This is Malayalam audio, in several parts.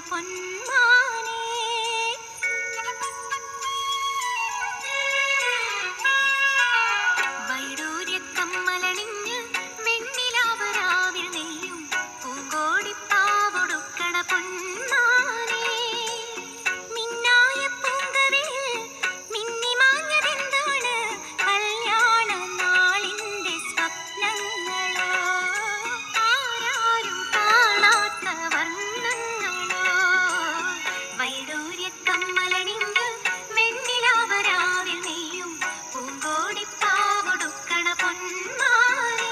പൊന്മാനേ വൈഡൂര്യക്കമ്മലണിഞ്ഞ് വെണ്ണിലാവരാവിൽ നെയ്യും പൂങ്കോടിപ്പാവൊടുക്കണ പൊന്മാനേ മിന്നായ പൂങ്കവിൽ മിന്നിമാഞ്ഞതെന്താണ് കല്യാണ നാളിന്റെ സ്വപ്നങ്ങളോ ആരാരും കാണാത്ത വർണ്ണങ്ങളോ വൈഡൂര്യക്കമ്മലണിഞ്ഞ് വെണ്ണിലാവരാവിൽ നെയ്യും പൂങ്കോടിപ്പാവൊടുക്കണ പൊന്മാനേ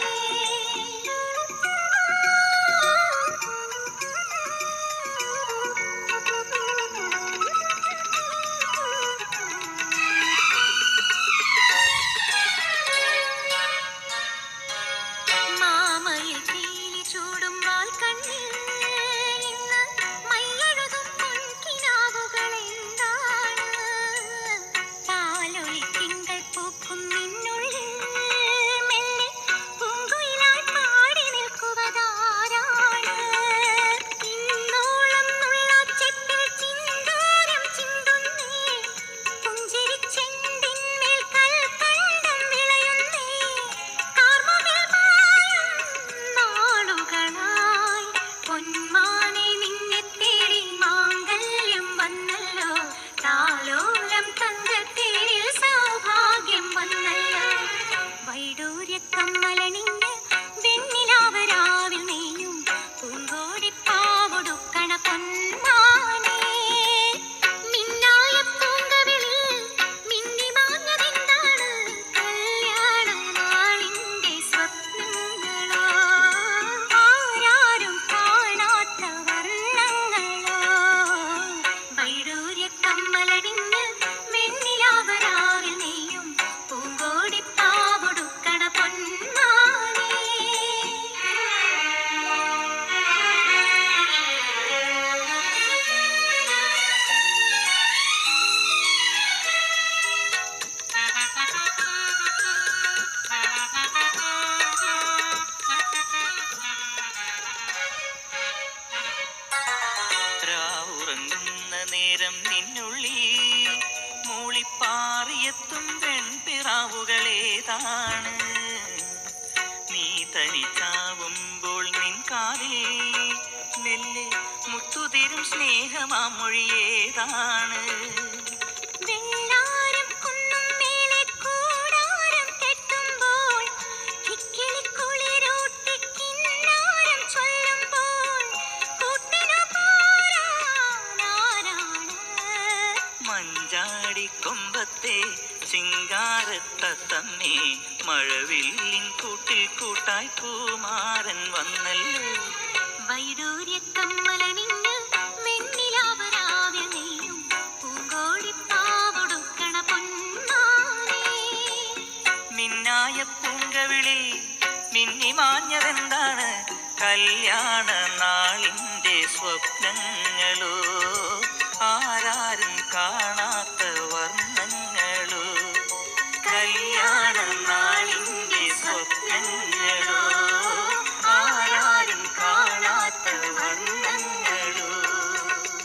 മാമയിൽ പീലി ചൂടും വാൽക്കണ്ണിൽ ഇന്ന് മയ്യഴുതും പൊൻകിനാവുകളെന്താണ് പാലൊളി തിങ്കൾ പൂക്കും നിന്നുള്ളിൽ മെല്ലെ പൂങ്കുയിലായി പാടി നിൽക്കുവതാരാണ് ഇന്നോളം നുള്ളാച്ചെപ്പിൽ ചിന്തൂരം ചിന്തുന്നേ പുഞ്ചിരിച്ചെണ്ടിന്മേൽ കൽക്കണ്ടം വിളയുന്നേ കാർമുകിൽ പായും നാളുകളായി പൊന്മാനെ നിന്നെ തേടി മാംഗല്യം വന്നല്ലോ താലോലം തങ്കത്തേരിൽ സൗഭാഗ്യം വന്നല്ലോ വൈഡൂര്യക്കമ്മലണിഞ്ഞ് വെണ്ണിലാവരാവിൽ നെയ്യും പൂങ്കോടിപ്പാവൊടുക്കണ പൊന്മാനേ മിന്നായ പൂങ്കവിളിൽ മിന്നിമാഞ്ഞതെന്താണ് കല്യാണ നാളിന്റെ സ്വപ്നങ്ങളോ ആരാരും കാണാത്ത വർണ്ണങ്ങളോ വൈഡൂര്യക്കമ്മലണിഞ്ഞ് വെണ്ണിലാവരാവിൽ നെയ്യും പൂങ്കോടിപ്പാവൊടുക്കണ പൊന്മാനേ രാവുറങ്ങുന്ന നേരം നിന്നുള്ളിൽ മൂളിപ്പാറിയെത്തും പെൺപിറാവുകളേതാണ് നീ തനിച്ചാവുമ്പോൾ നിൻ കാതിൽ മെല്ലെ മുത്തുതിരും സ്നേഹമാം മൊഴിയേതാണ് വെള്ളാരം കുന്നും മേലെ കൂടാരം കെട്ടുമ്പോൾ കിക്കിളിക്കുളിരൂട്ടി കിന്നാരം ചൊല്ലുമ്പോൾ കൂട്ടിനു പോരാനാരാണ് മഞ്ചാടിക്കൊമ്പത്തെ ചിങ്കാരത്തമ്മേ മഴവില്ലിൻ കൂട്ടിൽ കൂട്ടായി പൂമാരൻ വന്നല്ലോ വൈഡൂര്യക്കമ്മലണിഞ്ഞ് വെണ്ണിലാവരാവിൽ നെയ്യും പൂങ്കോടിപ്പാവൊടുക്കണ പൊന്മാനേ മിന്നായ പൂങ്കവിളിൽ മിന്നിമാഞ്ഞതെന്താണ് കല്യാണ നാളിന്റെ സ്വപ്നങ്ങളോ